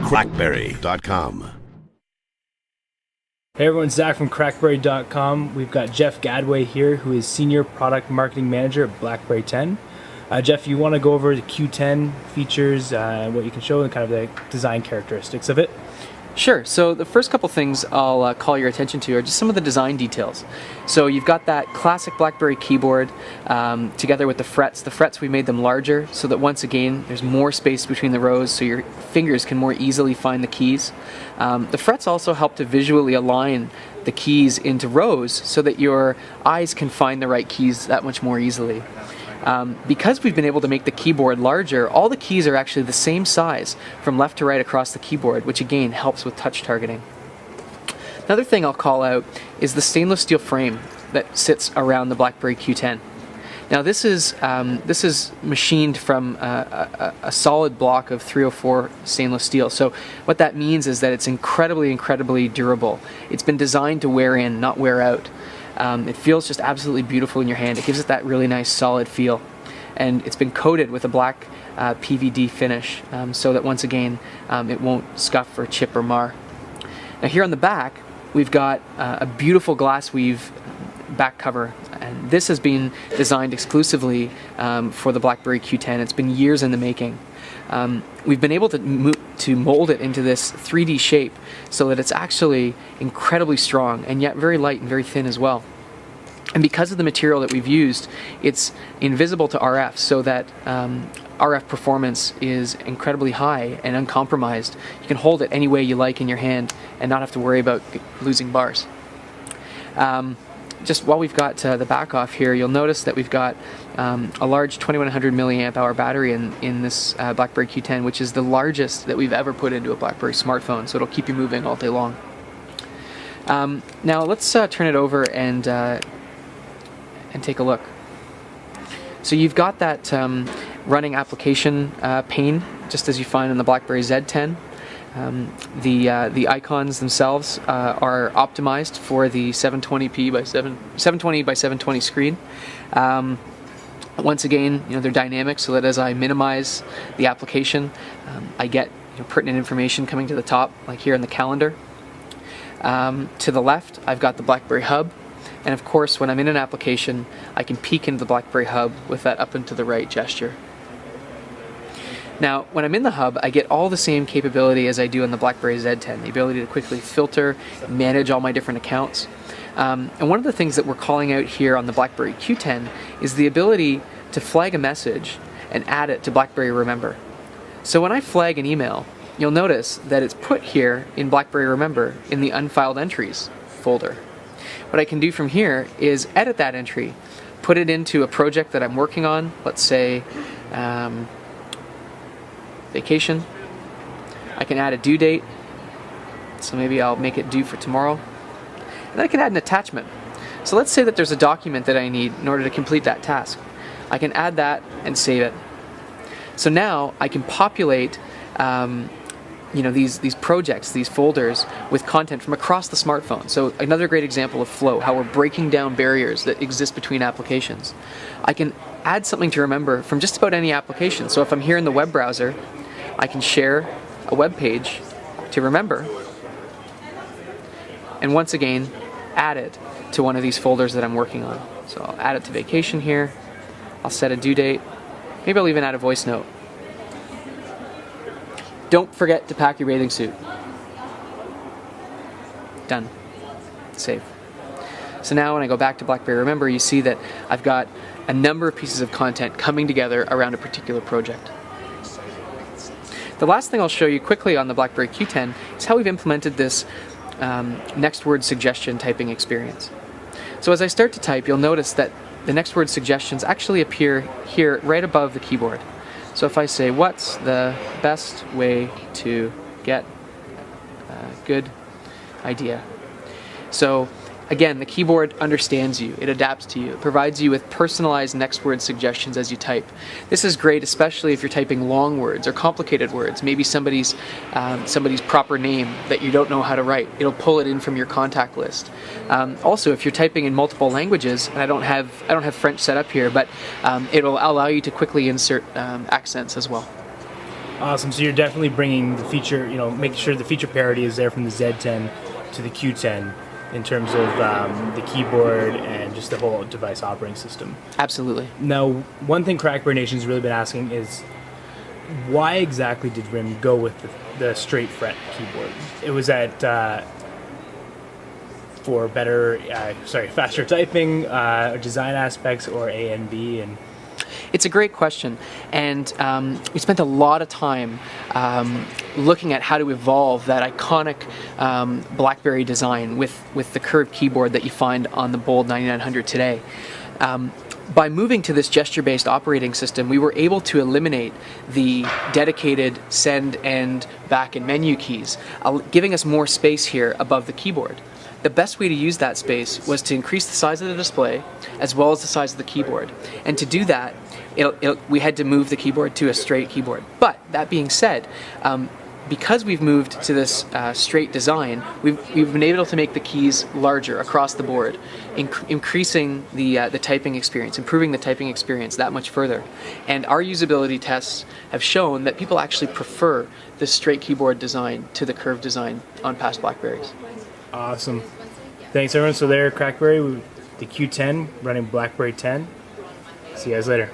Blackberry.com. Hey everyone, Zach from Crackberry.com. We've got Jeff Gadway here, who is Senior Product Marketing Manager at Blackberry 10. Jeff, you want to go over the Q10 features, what you can show, and kind of the design characteristics of it? Sure. So the first couple things I'll call your attention to are just some of the design details. So you've got that classic BlackBerry keyboard together with the frets. The frets, we made them larger so that once again there's more space between the rows so your fingers can more easily find the keys. The frets also help to visually align the keys into rows so that your eyes can find the right keys that much more easily. Because we've been able to make the keyboard larger, all the keys are actually the same size from left to right across the keyboard, which again helps with touch targeting. Another thing I'll call out is the stainless steel frame that sits around the BlackBerry Q10. Now this is machined from a solid block of 304 stainless steel. So what that means is that it's incredibly durable. It's been designed to wear in, not wear out. It feels just absolutely beautiful in your hand. It gives it that really nice solid feel. And it's been coated with a black PVD finish so that once again it won't scuff or chip or mar. Now here on the back we've got a beautiful glass weave back cover, and this has been designed exclusively for the BlackBerry Q10. It's been years in the making. We've been able to mold it into this 3D shape so that it's actually incredibly strong and yet very light and very thin as well. And because of the material that we've used, it's invisible to RF, so that RF performance is incredibly high and uncompromised. You can hold it any way you like in your hand and not have to worry about losing bars. Just while we've got the back off here, you'll notice that we've got a large 2100 milliamp hour battery in this BlackBerry Q10, which is the largest that we've ever put into a BlackBerry smartphone, so it'll keep you moving all day long. Now let's turn it over and take a look. So you've got that running application pane, just as you find in the BlackBerry Z10. The icons themselves are optimized for the 720p by 720 by 720 screen. Once again, they're dynamic, so that as I minimize the application, I get pertinent information coming to the top, like here in the calendar. To the left, I've got the BlackBerry Hub, and of course, when I'm in an application, I can peek into the BlackBerry Hub with that up and to the right gesture. Now, when I'm in the hub, I get all the same capability as I do in the BlackBerry Z10, the ability to quickly filter, manage all my different accounts. And one of the things that we're calling out here on the BlackBerry Q10 is the ability to flag a message and add it to BlackBerry Remember. So when I flag an email, you'll notice that it's put here in BlackBerry Remember in the Unfiled Entries folder. What I can do from here is edit that entry, put it into a project that I'm working on, let's say vacation. I can add a due date, so maybe I'll make it due for tomorrow. And then I can add an attachment. So let's say that there's a document that I need in order to complete that task. I can add that and save it. So now I can populate these projects, these folders, with content from across the smartphone. So another great example of flow, how we're breaking down barriers that exist between applications. I can add something to remember from just about any application. So if I'm here in the web browser, I can share a web page to remember, and once again add it to one of these folders that I'm working on. So I'll add it to vacation here, I'll set a due date, maybe I'll even add a voice note. Don't forget to pack your bathing suit. Done. Save. So now when I go back to BlackBerry Remember, you see that I've got a number of pieces of content coming together around a particular project. The last thing I'll show you quickly on the BlackBerry Q10 is how we've implemented this next word suggestion typing experience. So as I start to type, you'll notice that the next word suggestions actually appear here right above the keyboard. So if I say, what's the best way to get a good idea? So again, the keyboard understands you, it adapts to you, it provides you with personalized next word suggestions as you type. This is great, especially if you're typing long words or complicated words, maybe somebody's proper name that you don't know how to write. It'll pull it in from your contact list. Also, if you're typing in multiple languages, and I don't have French set up here, but it'll allow you to quickly insert accents as well. Awesome. So you're definitely bringing the feature, making sure the feature parity is there from the Z10 to the Q10 in terms of the keyboard and just the whole device operating system. Absolutely. Now, one thing Crackberry Nation's really been asking is, why exactly did RIM go with the straight fret keyboard? It was for better, faster typing, design aspects, or A and B, and it's a great question, and we spent a lot of time looking at how to evolve that iconic BlackBerry design with the curved keyboard that you find on the Bold 9900 today. By moving to this gesture-based operating system, we were able to eliminate the dedicated send and back and menu keys, giving us more space here above the keyboard. The best way to use that space was to increase the size of the display as well as the size of the keyboard. And to do that, we had to move the keyboard to a straight keyboard. But that being said, because we've moved to this straight design, we've been able to make the keys larger across the board, increasing the typing experience, improving the typing experience that much further. And our usability tests have shown that people actually prefer the straight keyboard design to the curved design on past Blackberries. Awesome. Thanks, everyone. So there, Crackberry, the Q10 running BlackBerry 10. See you guys later.